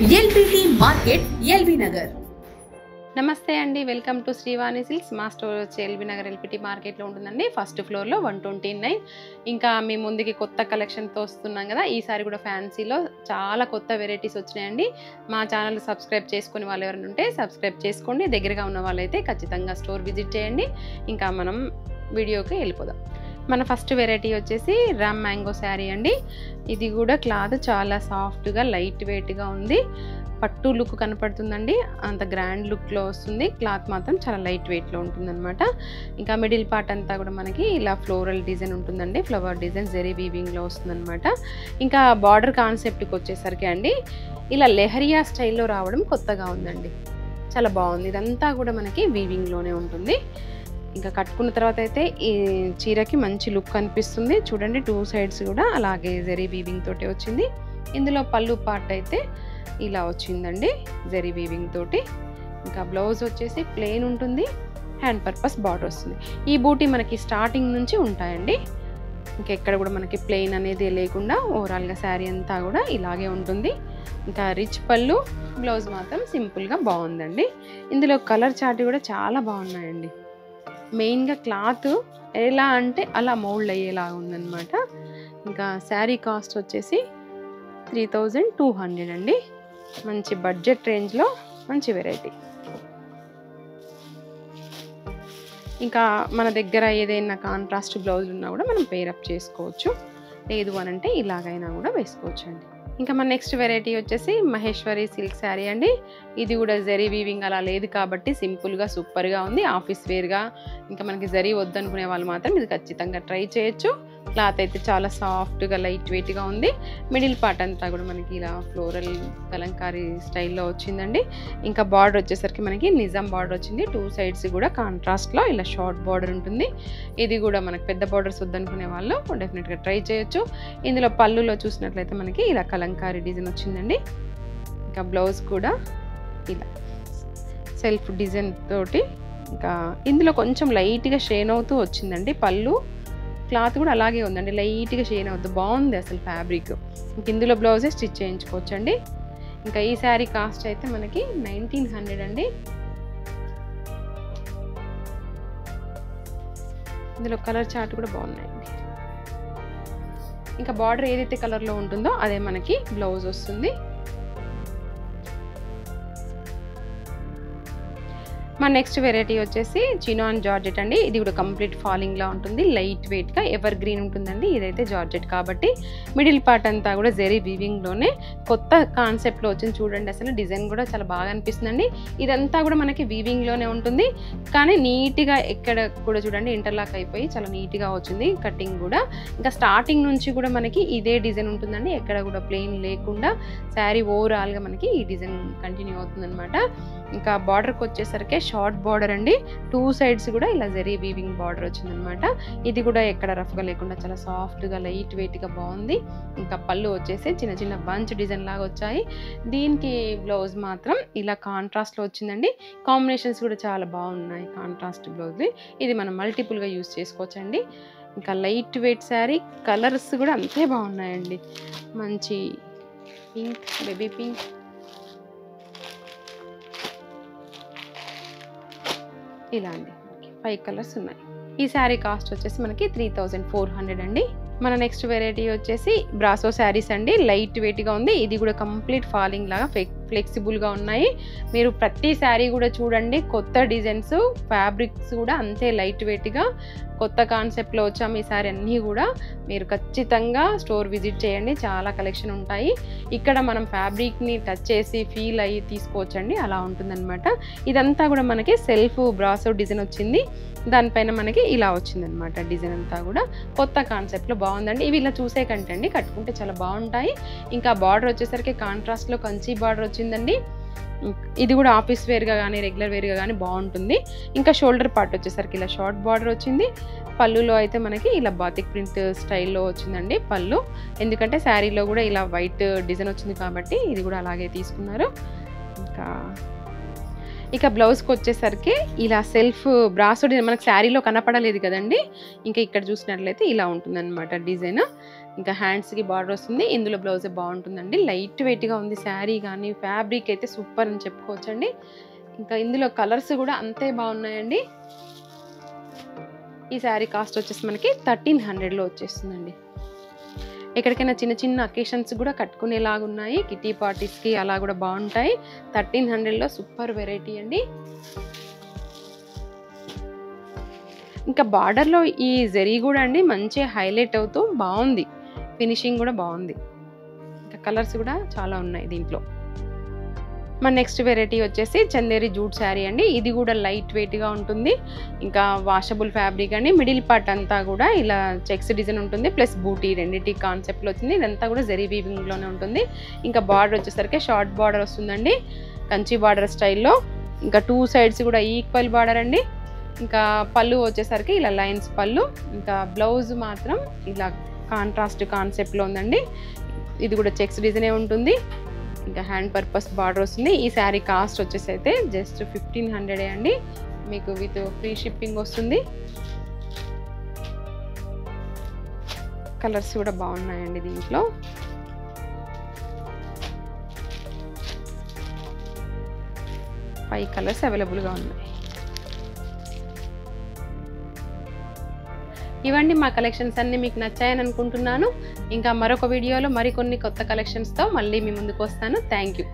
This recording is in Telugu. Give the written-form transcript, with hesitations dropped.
LBT market LB Nagar. నమస్తే అండి, వెల్కమ్ టు శ్రీవాణి సిల్క్స్. మా స్టోర్ వచ్చి ఎల్బీ నగర్ ఎల్పిటి మార్కెట్లో ఉంటుందండి. ఫస్ట్ ఫ్లోర్లో 129. ఇంకా మీ ముందుకి కొత్త కలెక్షన్తో వస్తున్నాం కదా. ఈసారి కూడా ఫ్యాన్సీలో చాలా కొత్త వెరైటీస్ వచ్చినాయండి. మా ఛానల్ సబ్స్క్రైబ్ చేసుకుని వాళ్ళు ఎవరైనా ఉంటే సబ్స్క్రైబ్ చేసుకోండి. దగ్గరగా ఉన్న వాళ్ళైతే ఖచ్చితంగా స్టోర్ విజిట్ చేయండి. ఇంకా మనం వీడియోకి వెళ్ళిపోదాం. మన ఫస్ట్ వెరైటీ వచ్చేసి రామ్ మ్యాంగో శారీ అండి. ఇది కూడా క్లాత్ చాలా సాఫ్ట్గా లైట్ వెయిట్గా ఉంది. పట్టు లుక్ కనపడుతుందండి, అంత గ్రాండ్ లుక్లో వస్తుంది. క్లాత్ మాత్రం చాలా లైట్ వెయిట్లో ఉంటుందన్నమాట. ఇంకా మిడిల్ పార్ట్ అంతా కూడా మనకి ఇలా ఫ్లోరల్ డిజైన్ ఉంటుందండి. ఫ్లవర్ డిజైన్ జెరీ వీవింగ్లో వస్తుందన్నమాట. ఇంకా బార్డర్ కాన్సెప్ట్కి వచ్చేసరికి అండి ఇలా లెహరియా స్టైల్లో రావడం కొత్తగా ఉందండి, చాలా బాగుంది. ఇదంతా కూడా మనకి వీవింగ్లోనే ఉంటుంది. ఇంకా కట్టుకున్న తర్వాత అయితే ఈ చీరకి మంచి లుక్ కనిపిస్తుంది. చూడండి, 2 సైడ్స్ కూడా అలాగే జెరీ వీవింగ్ తోటి వచ్చింది. ఇందులో పళ్ళు పార్ట్ అయితే ఇలా వచ్చిందండి జెరీ వీవింగ్ తోటి. ఇంకా బ్లౌజ్ వచ్చేసి ప్లెయిన్ ఉంటుంది, హ్యాండ్ పర్పస్ బార్డర్ వస్తుంది. ఈ బూటీ మనకి స్టార్టింగ్ నుంచి ఉంటాయండి. ఇంకెక్కడ కూడా మనకి ప్లెయిన్ అనేది లేకుండా ఓవరాల్గా శారీ అంతా కూడా ఇలాగే ఉంటుంది. ఇంకా రిచ్ పళ్ళు, బ్లౌజ్ మాత్రం సింపుల్గా బాగుందండి. ఇందులో కలర్ చార్ట్ కూడా చాలా బాగున్నాయండి. మెయిన్గా క్లాత్ ఎలా అంటే అలా మౌల్డ్ అయ్యేలాగా ఉందన్నమాట. ఇంకా శారీ కాస్ట్ వచ్చేసి 3200 అండి. మంచి బడ్జెట్ రేంజ్లో మంచి వెరైటీ. ఇంకా మన దగ్గర ఏదైనా కాంట్రాస్ట్ బ్లౌజ్ ఉన్నా కూడా మనం పేరప్ చేసుకోవచ్చు. లేదు అని అంటే ఇలాగైనా కూడా వేసుకోవచ్చు అండి. ఇంకా మన నెక్స్ట్ వెరైటీ వచ్చేసి మహేశ్వరి సిల్క్ శారీ అండి. ఇది కూడా జరీ వీవింగ్ అలా లేదు కాబట్టి సింపుల్గా సూపర్గా ఉంది. ఆఫీస్ వేర్గా ఇంకా మనకి జరీ వద్దనుకునే వాళ్ళు మాత్రం ఇది ఖచ్చితంగా ట్రై చేయొచ్చు. క్లాత్ అయితే చాలా సాఫ్ట్గా లైట్ వెయిట్గా ఉంది. మిడిల్ పార్ట్ అంతా కూడా మనకి ఇలా ఫ్లోరల్ కలంకారీ స్టైల్లో వచ్చిందండి. ఇంకా బార్డర్ వచ్చేసరికి మనకి నిజాం బార్డర్ వచ్చింది. 2 సైడ్స్ కూడా కాంట్రాస్ట్లో ఇలా షార్ట్ బార్డర్ ఉంటుంది. ఇది కూడా మనకి పెద్ద బార్డర్స్ వద్దనుకునే వాళ్ళు డెఫినెట్గా ట్రై చేయొచ్చు. ఇందులో పళ్ళులో చూసినట్లయితే మనకి ఇలా కలంకారీ డిజైన్ వచ్చిందండి. ఇంకా బ్లౌజ్ కూడా ఇలా సెల్ఫ్ డిజైన్ తోటి. ఇంకా ఇందులో కొంచెం లైట్గా షైన్ అవుతూ వచ్చిందండి పళ్ళు. క్లాత్ కూడా అలాగే ఉందండి, లైట్గా షైన్ అవుతుంది. బాగుంది అసలు ఫ్యాబ్రిక్. ఇంక ఇందులో బ్లౌజే స్టిచ్ చేయించుకోవచ్చండి. ఇంకా ఈ శారీ కాస్ట్ అయితే మనకి 1900 అండి. ఇందులో కలర్ చార్ట్ కూడా బాగున్నాయండి. ఇంకా బార్డర్ ఏదైతే కలర్లో ఉంటుందో అదే మనకి బ్లౌజ్ వస్తుంది. మా నెక్స్ట్ వెరైటీ వచ్చేసి చినాన్ జార్జెట్ అండి. ఇది కూడా కంప్లీట్ ఫాలింగ్ లా ఉంటుంది, లైట్ వెయిట్ గా ఎవర్ గ్రీన్ ఉంటుందండి. ఇదైతే జార్జెట్ కాబట్టి మిడిల్ పార్ట్ అంతా కూడా జెరీ వీవింగ్ లోనే కొత్త కాన్సెప్ట్ లో వచ్చింది. చూడండి, అసలు డిజైన్ కూడా చాలా బాగా అనిపిస్తుందండి. ఇదంతా కూడా మనకి వీవింగ్ లోనే ఉంటుంది, కానీ నీట్ గా ఎక్కడ కూడా చూడండి ఇంటర్లాక్ అయిపోయి చాలా నీట్ గా వచ్చింది కటింగ్ కూడా. ఇంకా స్టార్టింగ్ నుంచి కూడా మనకి ఇదే డిజైన్ ఉంటుందండి, ఎక్కడ కూడా ప్లెయిన్ లేకుండా శారీ ఓవరాల్ గా మనకి ఈ డిజైన్ కంటిన్యూ అవుతుంది అనమాట. ఇంకా బార్డర్కి వచ్చేసరికి షార్ట్ బార్డర్ అండి. 2 సైడ్స్ కూడా ఇలా జెరీ వీవింగ్ బార్డర్ వచ్చిందనమాట. ఇది కూడా ఎక్కడ రఫ్గా లేకుండా చాలా సాఫ్ట్గా లైట్ వెయిట్గా బాగుంది. ఇంకా పళ్ళు వచ్చేసి చిన్న చిన్న బంచ్ డిజైన్ లాగా వచ్చాయి. దీనికి బ్లౌజ్ మాత్రం ఇలా కాంట్రాస్ట్లో వచ్చిందండి. కాంబినేషన్స్ కూడా చాలా బాగున్నాయి కాంట్రాస్ట్ బ్లౌజ్. ఇది మనం మల్టిపుల్గా యూస్ చేసుకోవచ్చండి. ఇంకా లైట్ వెయిట్ శారీ, కలర్స్ కూడా అంతే బాగున్నాయండి. మంచి పింక్, బేబీ పింక్, ఇలా అండి 5 కలర్స్ ఉన్నాయి. ఈ శారీ కాస్ట్ వచ్చేసి మనకి 3400 అండి. మన నెక్స్ట్ వెరైటీ వచ్చేసి బ్రాసో శారీస్ అండి. లైట్ వెయిట్గా ఉంది. ఇది కూడా కంప్లీట్ ఫాలింగ్ లాగా ఫ్లెక్సిబుల్గా ఉన్నాయి. మీరు ప్రతి శారీ కూడా చూడండి, కొత్త డిజైన్స్, ఫ్యాబ్రిక్స్ కూడా అంతే లైట్ వెయిట్గా కొత్త కాన్సెప్ట్లో వచ్చాము. ఈ శారీ అన్నీ కూడా మీరు ఖచ్చితంగా స్టోర్ విజిట్ చేయండి, చాలా కలెక్షన్ ఉంటాయి. ఇక్కడ మనం ఫ్యాబ్రిక్ని టచ్ చేసి ఫీల్ అయ్యి తీసుకోవచ్చండి, అలా ఉంటుందన్నమాట. ఇదంతా కూడా మనకి సెల్ఫ్ బ్రాసో డిజైన్ వచ్చింది, దానిపైన మనకి ఇలా వచ్చిందనమాట. డిజైన్ అంతా కూడా కొత్త కాన్సెప్ట్లో బాగుందండి. ఇవి ఇలా చూసే కంటే అండి కట్టుకుంటే చాలా బాగుంటాయి. ఇంకా బార్డర్ వచ్చేసరికి కాంట్రాస్ట్లో కంచి బార్డర్ వచ్చిందండి. ఇది కూడా ఆఫీస్ వేర్గా కానీ రెగ్యులర్ వేర్గా కానీ బాగుంటుంది. ఇంకా షోల్డర్ పార్ట్ వచ్చేసరికి ఇలా షార్ట్ బార్డర్ వచ్చింది. పళ్ళులో అయితే మనకి ఇలా బాతిక్ ప్రింట్ స్టైల్లో వచ్చిందండి పళ్ళు. ఎందుకంటే శారీలో కూడా ఇలా వైట్ డిజైన్ వచ్చింది కాబట్టి ఇది కూడా అలాగే తీసుకున్నారు. ఇక బ్లౌజ్కి వచ్చేసరికి ఇలా సెల్ఫ్ బ్రాసో డిజైన్ మనకు శారీలో కనపడలేదు కదండి. ఇంకా ఇక్కడ చూసినట్లయితే ఇలా ఉంటుందన్నమాట డిజైన్. ఇంకా హ్యాండ్స్కి బార్డర్ వస్తుంది. ఇందులో బ్లౌజే బాగుంటుందండి. లైట్ వెయిట్గా ఉంది శారీ, కానీ ఫ్యాబ్రిక్ అయితే సూపర్ అని చెప్పుకోవచ్చండి. ఇంకా ఇందులో కలర్స్ కూడా అంతే బాగున్నాయండి. ఈ శారీ కాస్ట్ వచ్చేసి మనకి 1300లో వచ్చేస్తుందండి. ఎక్కడికైనా చిన్న చిన్న అకేషన్స్ కూడా కట్టుకునేలాగా ఉన్నాయి. కిటీ పార్టీస్కి అలా కూడా బాగుంటాయి. 1300లో సూపర్ వెరైటీ అండి. ఇంకా బార్డర్లో ఈ జరీ కూడా అండి మంచిగా హైలైట్ అవుతూ బాగుంది. ఫినిషింగ్ కూడా బాగుంది. ఇంకా కలర్స్ కూడా చాలా ఉన్నాయి దీంట్లో. మన నెక్స్ట్ వెరైటీ వచ్చేసి చందేరి జూట్ శారీ అండి. ఇది కూడా లైట్ వెయిట్గా ఉంటుంది. ఇంకా వాషబుల్ ఫ్యాబ్రిక్ అండి. మిడిల్ పార్ట్ అంతా కూడా ఇలా చెక్స్ డిజైన్ ఉంటుంది, ప్లస్ బూటీ రెండింటి కాన్సెప్ట్లో వచ్చింది. ఇదంతా కూడా జరీ వీవింగ్లోనే ఉంటుంది. ఇంకా బార్డర్ వచ్చేసరికి షార్ట్ బార్డర్ వస్తుందండి, కంచి బార్డర్ స్టైల్లో. ఇంకా 2 సైడ్స్ కూడా ఈక్వల్ బార్డర్ అండి. ఇంకా పళ్ళు వచ్చేసరికి ఇలా లైన్స్ పళ్ళు. ఇంకా బ్లౌజ్ మాత్రం ఇలా కాంట్రాస్ట్ కాన్సెప్ట్లో ఉందండి. ఇది కూడా చెక్స్ డిజైనే ఉంటుంది. ఇంకా హ్యాండ్ పర్పస్ బార్డర్ వస్తుంది. ఈ శారీ కాస్ట్ వచ్చేసి అయితే జస్ట్ 1500 అండి. మీకు విత్ ఫ్రీ షిప్పింగ్ వస్తుంది. కలర్స్ కూడా బాగున్నాయండి దీంట్లో. ఫైవ్ కలర్స్ అవైలబుల్గా ఉన్నాయి. ఇవన్నీ మా కలెక్షన్స్ అన్నీ మీకు నచ్చాయని అనుకుంటున్నాను. ఇంకా మరొక వీడియోలో మరికొన్ని కొత్త కలెక్షన్స్తో మళ్ళీ మీ ముందుకు వస్తాను. Thank you.